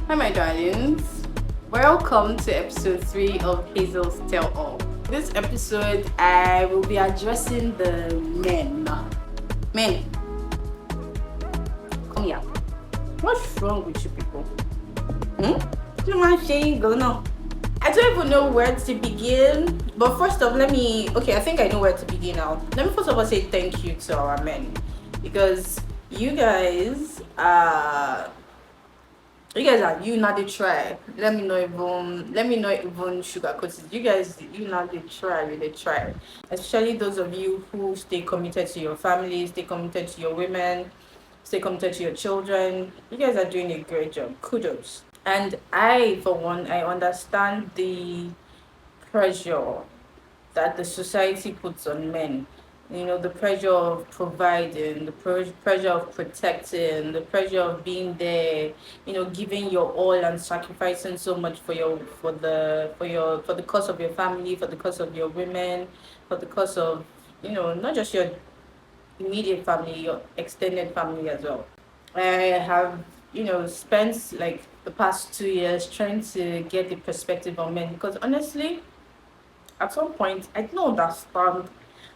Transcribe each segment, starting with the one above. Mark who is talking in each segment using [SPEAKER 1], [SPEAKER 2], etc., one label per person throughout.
[SPEAKER 1] Hi, my darlings. Welcome to episode 3 of Hazel's Tell All. This episode, I will be addressing the men. Men, come here. What's wrong with you people? You man saying go now? I don't even know where to begin. But first off, I think I know where to begin now. Let me first of all say thank you to our men. Because you guys are you now they try. Let me not even sugarcoat it. You now they try. Especially those of you who stay committed to your family, stay committed to your women, stay committed to your children. You guys are doing a great job. Kudos. And I, for one, I understand the pressure that the society puts on men. You know, the pressure of providing, the pressure of protecting, the pressure of being there, you know, giving your all and sacrificing so much for the cause of your family, for the cause of your women, for the cause of, you know, not just your immediate family, your extended family as well. I have, you know, spent like the past 2 years trying to get the perspective on men because honestly, at some point I didn't understand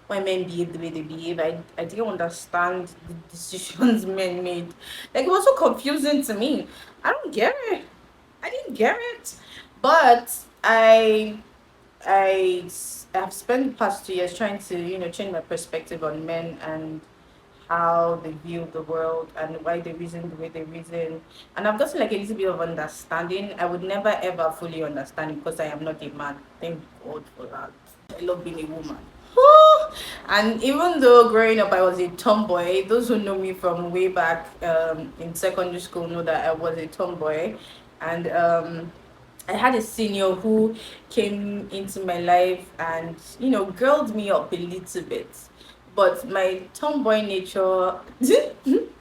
[SPEAKER 1] why men behave the way they behave. I didn't understand the decisions men made. Like, it was so confusing to me. I don't get it. I didn't get it. But have spent the past 2 years trying to, you know, change my perspective on men and how they view the world and why they reason the way they reason. And I've gotten like a little bit of understanding. I would never ever fully understand it because I am not a man. Thank God for that. I love being a woman. Whew. And even though growing up I was a tomboy, those who know me from way back in secondary school know that I was a tomboy. And I had a senior who came into my life and, you know, girled me up a little bit. But my tomboy nature has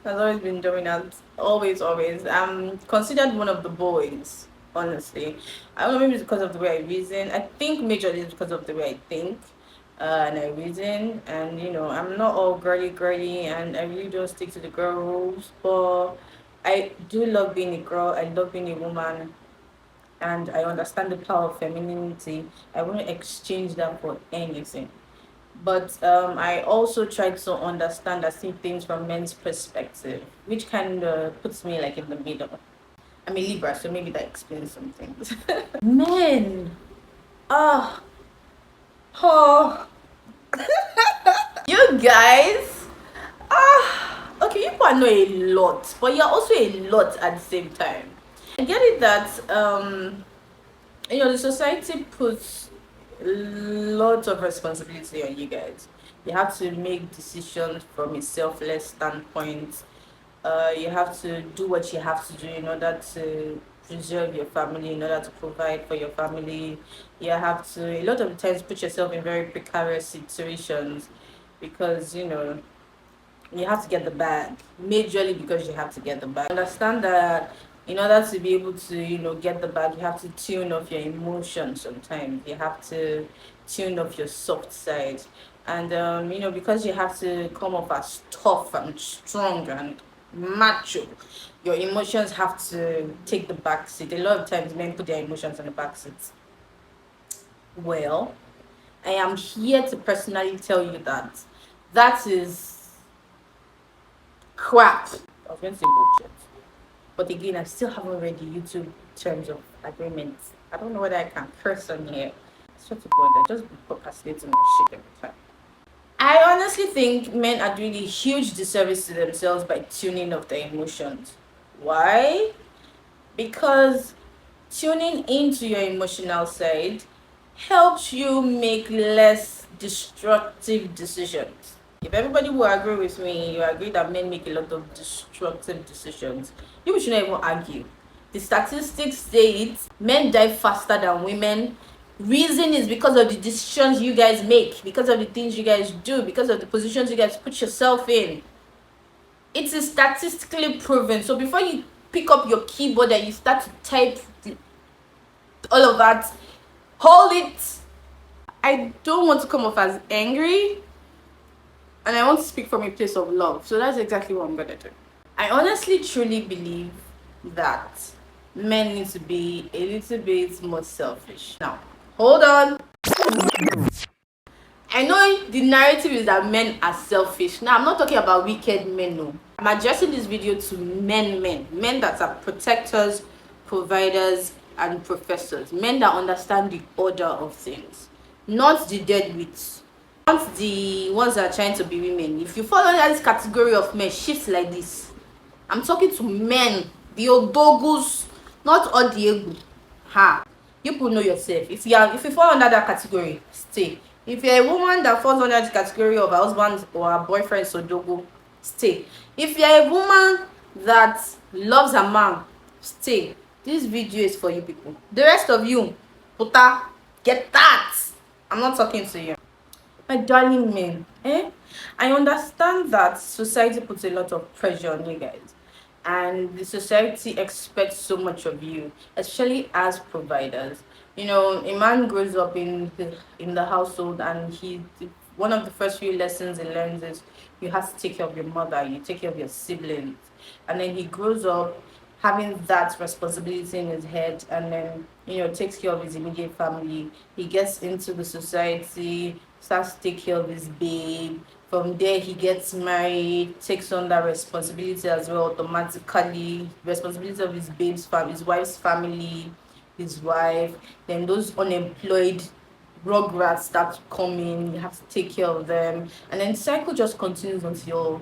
[SPEAKER 1] always been dominant. Always, always. I'm considered one of the boys, honestly. I don't know, maybe it's because of the way I reason. I think majorly it's because of the way I think and I reason. And, you know, I'm not all girly, and I really don't stick to the girl rules. But I do love being a girl. I love being a woman, and I understand the power of femininity. I wouldn't exchange that for anything. But I also try to understand and see things from men's perspective, which kind of puts me like in the middle. I'm a Libra, so maybe that explains some things. Men, ah, oh, you guys, okay, you know a lot, but you're also a lot at the same time. I get it that you know, the society puts lots of responsibility on you guys. You have to make decisions from a selfless standpoint. You have to do what you have to do in order to preserve your family, in order to provide for your family. You have to, a lot of times, put yourself in very precarious situations because, you know, you have to get the bag majorly because you have to get the bag. Understand that in order to be able to, you know, get the bag, you have to tune off your emotions. Sometimes you have to tune off your soft side, and you know, because you have to come off as tough and strong and macho, your emotions have to take the back seat. A lot of times men put their emotions on the back seat. Well, I am here to personally tell you that that is crap. I was going to say bullshit. But again, I still haven't read the YouTube terms of agreement. I don't know whether I can curse on here. I swear to God, I just procrastinating my shit every time. I honestly think men are doing a huge disservice to themselves by tuning off their emotions. Why? Because tuning into your emotional side helps you make less destructive decisions. If everybody will agree with me, you agree that men make a lot of destructive decisions, you should not even argue. The statistics say it, men die faster than women. Reason is because of the decisions you guys make, because of the things you guys do, because of the positions you guys put yourself in. It is statistically proven. So before you pick up your keyboard and you start to type all of that, hold it. I don't want to come off as angry, and I want to speak from a place of love. So that's exactly what I'm gonna do. I honestly truly believe that men need to be a little bit more selfish. Now, hold on. I know the narrative is that men are selfish. Now, I'm not talking about wicked men, no. I'm addressing this video to men that are protectors, providers, and professors. Men that understand the order of things, not the deadbeats, not the ones that are trying to be women. If you fall under this category of men, shift like this. I'm talking to men, the odogus, not all the ego. Ha! You people know yourself. If you fall under that category, stay. If you're a woman that falls under the category of a husband or a boyfriend sodogo, stay. If you're a woman that loves a man, stay. This video is for you people. The rest of you, puta, get that. I'm not talking to you. My darling men, I understand that society puts a lot of pressure on you guys, and the society expects so much of you, especially as providers. You know, a man grows up in the household, and one of the first few lessons he learns is you have to take care of your mother, you take care of your siblings, and then he grows up having that responsibility in his head, and then takes care of his immediate family. He gets into the society, starts to take care of his babe. From there he gets married, takes on that responsibility as well automatically, responsibility of his babe's family, his wife's family, his wife. Then those unemployed rugrats start to come in, you have to take care of them, and then the cycle just continues until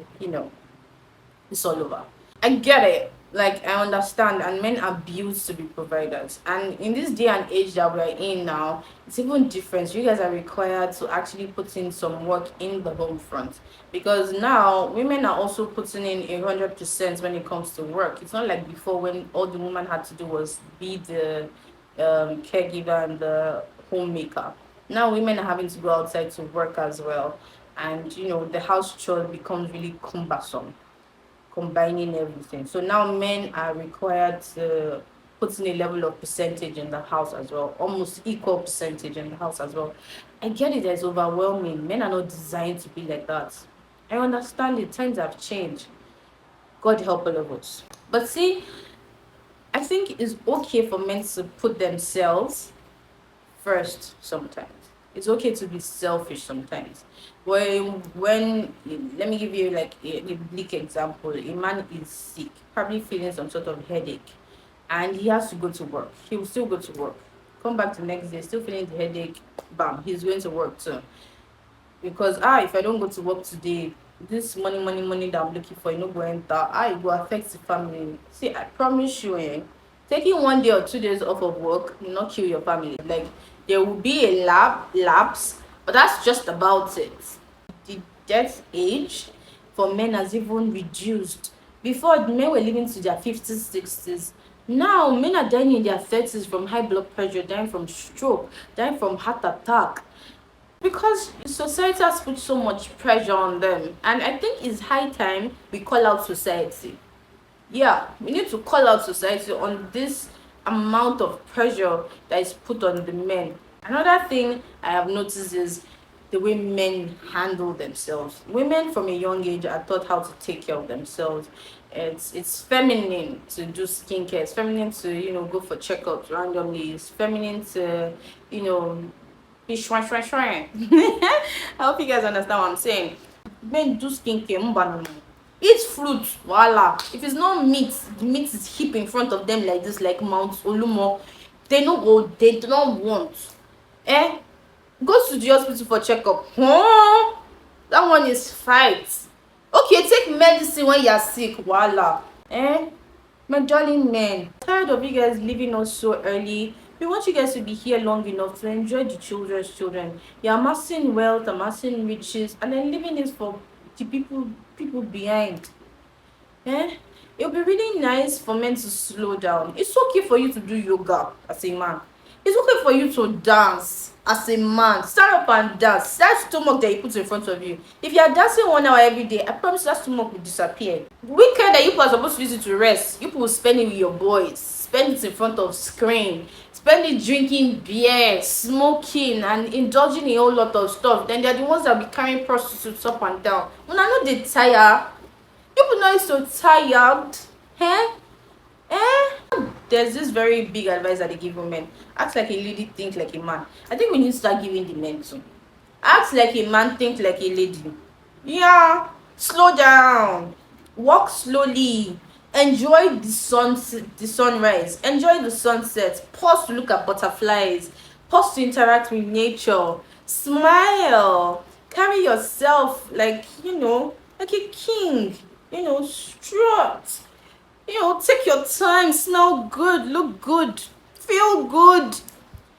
[SPEAKER 1] it's all over. I get it. Like, I understand, and men are built to be providers. And in this day and age that we're in now, it's even different. You guys are required to actually put in some work in the home front, because now women are also putting in 100% when it comes to work. It's not like before, when all the woman had to do was be the caregiver and the homemaker. Now women are having to go outside to work as well, and the house chore becomes really cumbersome, combining everything. So now men are required to put in a level of percentage in the house as well, almost equal percentage in the house as well. I get it, it's overwhelming. Men are not designed to be like that. I understand it, times have changed. God help all of us. But see, I think it's okay for men to put themselves first sometimes. It's okay to be selfish sometimes. When let me give you like a bleak example. A man is sick, probably feeling some sort of headache, and he has to go to work. He will still go to work. Come back the next day, still feeling the headache. Bam, he's going to work too. Because if I don't go to work today, this money that I'm looking for, go enter. It will affect the family. See, I promise you, taking 1 day or 2 days off of work will not kill your family. Like, there will be a lapse, but that's just about it. The death age for men has even reduced. Before, men were living to their 50s, 60s. Now men are dying in their 30s from high blood pressure, dying from stroke, dying from heart attack, because society has put so much pressure on them. And I think it's high time we call out society. Yeah, we need to call out society on this amount of pressure that is put on the men. Another thing I have noticed is the way men handle themselves. Women from a young age are taught how to take care of themselves. It's feminine to do skincare. It's feminine to go for checkups randomly. It's feminine to be shwan. I hope you guys understand what I'm saying. Men do skincare. Eat fruit, voila. If it's not meat, the meat is heaped in front of them like this, like Mount Olumo. They no go, they do not want. Go to the hospital for checkup. That one is fight. Okay, take medicine when you are sick, voila. My darling men, tired of you guys leaving us so early. We want you guys to be here long enough to enjoy the children's children. You're amassing wealth, amassing riches, and then leaving it for the people behind. It'll be really nice for men to slow down. It's okay for you to do yoga as a man. It's okay for you to dance as a man. Stand up and dance. That stomach that you put in front of you, if you are dancing 1 hour every day, I promise that stomach will disappear. Weekend that you people are supposed to use it to rest, you people will spend it with your boys, spend it in front of screen, spend it drinking beer, smoking, and indulging in a whole lot of stuff. Then they're the ones that will be carrying prostitutes up and down. When I know they tire, you people know it's so tired. there's this very big advice that they give women: act like a lady, think like a man. I think we need to start giving the men too. Act like a man, think like a lady. Yeah, slow down, walk slowly, enjoy the sunrise, enjoy the sunset, pause to look at butterflies, pause to interact with nature, smile, carry yourself like, like a king, strut, take your time, smell good, look good, feel good.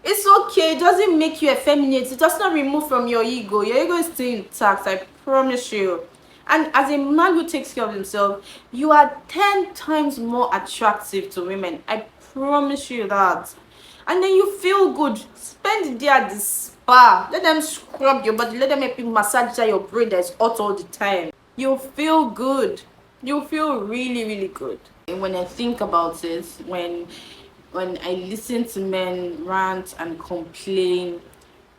[SPEAKER 1] It's okay. It doesn't make you effeminate. It does not remove from your ego. Your ego is still intact, I promise you. And as a man who takes care of himself, you are 10 times more attractive to women. I promise you that. And then you feel good. Spend the day at the spa. Let them scrub your body. Let them help you massage your brain that's hot all the time. You'll feel good. You'll feel really, really good. And when I think about it, when I listen to men rant and complain,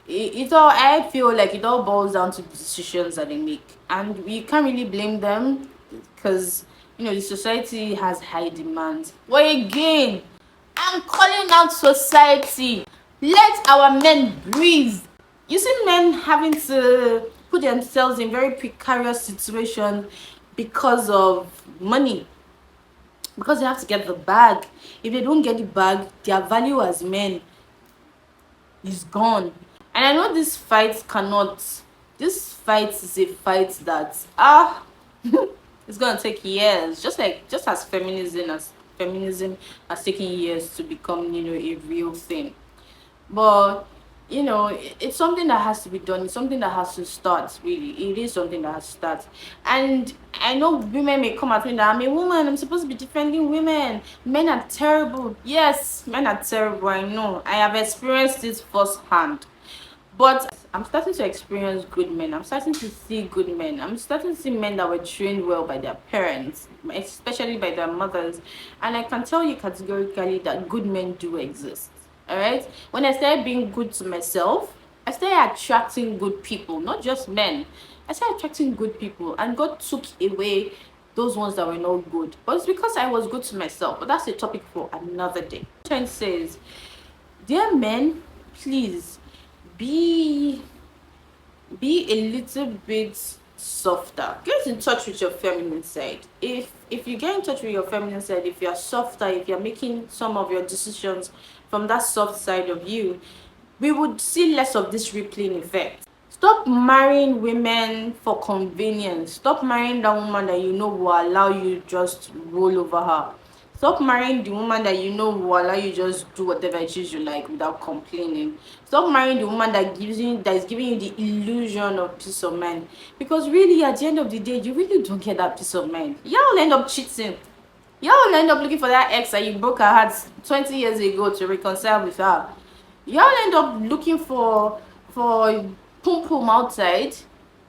[SPEAKER 1] I feel like it all boils down to the decisions that they make, and we can't really blame them because the society has high demands. But again, I'm calling out society. Let our men breathe. You see men having to put themselves in very precarious situations because of money, because they have to get the bag. If they don't get the bag, their value as men is gone. And I know this fight is a fight that it's gonna take years, just as feminism has taken years to become a real thing. But it's something that has to be done. It's something that has to start. Really, it is something that has to start. And I know women may come at me that I'm a woman, I'm supposed to be defending women, men are terrible. Yes, men are terrible, I know. I have experienced it firsthand. But I'm starting to experience good men. I'm starting to see good men. I'm starting to see men that were trained well by their parents, especially by their mothers. And I can tell you categorically that good men do exist. All right? When I started being good to myself, I started attracting good people, not just men. I started attracting good people, and God took away those ones that were not good. But it's because I was good to myself. But that's a topic for another day. What I'm trying to say is, dear men, please be a little bit softer. Get in touch with your feminine side. If you get in touch with your feminine side, if you're softer, if you're making some of your decisions from that soft side of you, we would see less of this rippling effect. Stop marrying women for convenience. Stop marrying that woman that will allow you just roll over her. Stop marrying the woman that will allow you just do whatever it is you like without complaining. Stop marrying the woman that is giving you the illusion of peace of mind. Because really, at the end of the day, you really don't get that peace of mind. Y'all end up cheating. Y'all will end up looking for that ex that you broke her heart 20 years ago to reconcile with her. Y'all end up looking for pum pum outside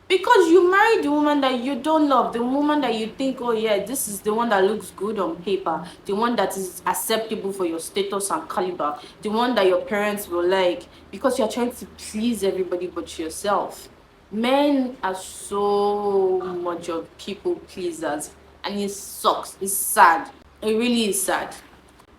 [SPEAKER 1] because you married the woman that you don't love, the woman that you think, oh yeah, this is the one that looks good on paper, the one that is acceptable for your status and caliber, the one that your parents will like, because you're trying to please everybody but yourself. Men are so much of people pleasers, and it sucks. It's sad. It really is sad.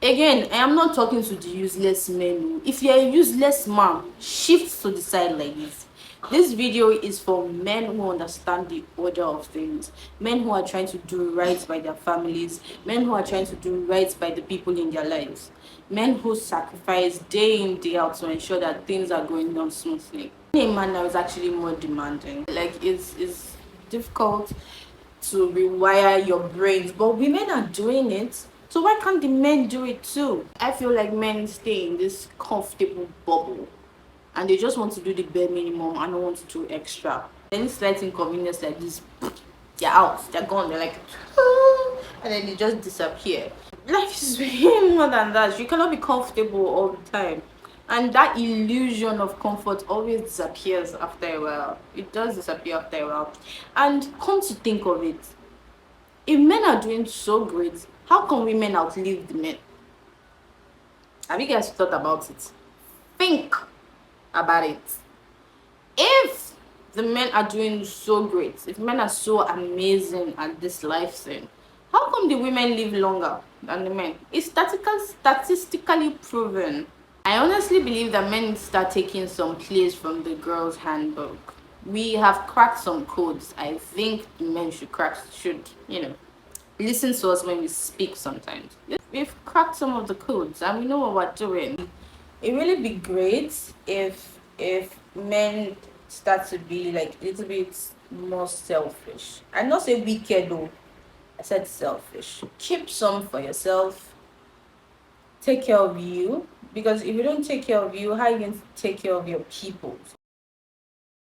[SPEAKER 1] Again, I am not talking to the useless men. If you're a useless man, shift to the side like this. This video is for men who understand the order of things, men who are trying to do right by their families, men who are trying to do right by the people in their lives, men who sacrifice day in, day out to ensure that things are going on smoothly. A man that is actually more demanding. Like, it's difficult to rewire your brains, but women are doing it. So why can't the men do it too? I feel like men stay in this comfortable bubble and they just want to do the bare minimum and don't want to do extra. Any slight inconvenience like this, they're out, they're gone, they're like, and then they just disappear. Life is way more than that. You cannot be comfortable all the time. And that illusion of comfort always disappears after a while. It does disappear after a while. And come to think of it, if men are doing so great, how come women outlive the men? Have you guys thought about it? Think about it. If the men are doing so great, if men are so amazing at this life thing, how come the women live longer? than the men. It's statistically proven. I honestly believe that men start taking some place from the girls' handbook. We have cracked some codes. I think men should listen to us when we speak sometimes. We've cracked some of the codes and we know what we're doing. It really be great if men start to be like a little bit more selfish. I not say wicked though. I said selfish. Keep some for yourself. Take care of you, because if you don't take care of you, how are you going to take care of your people?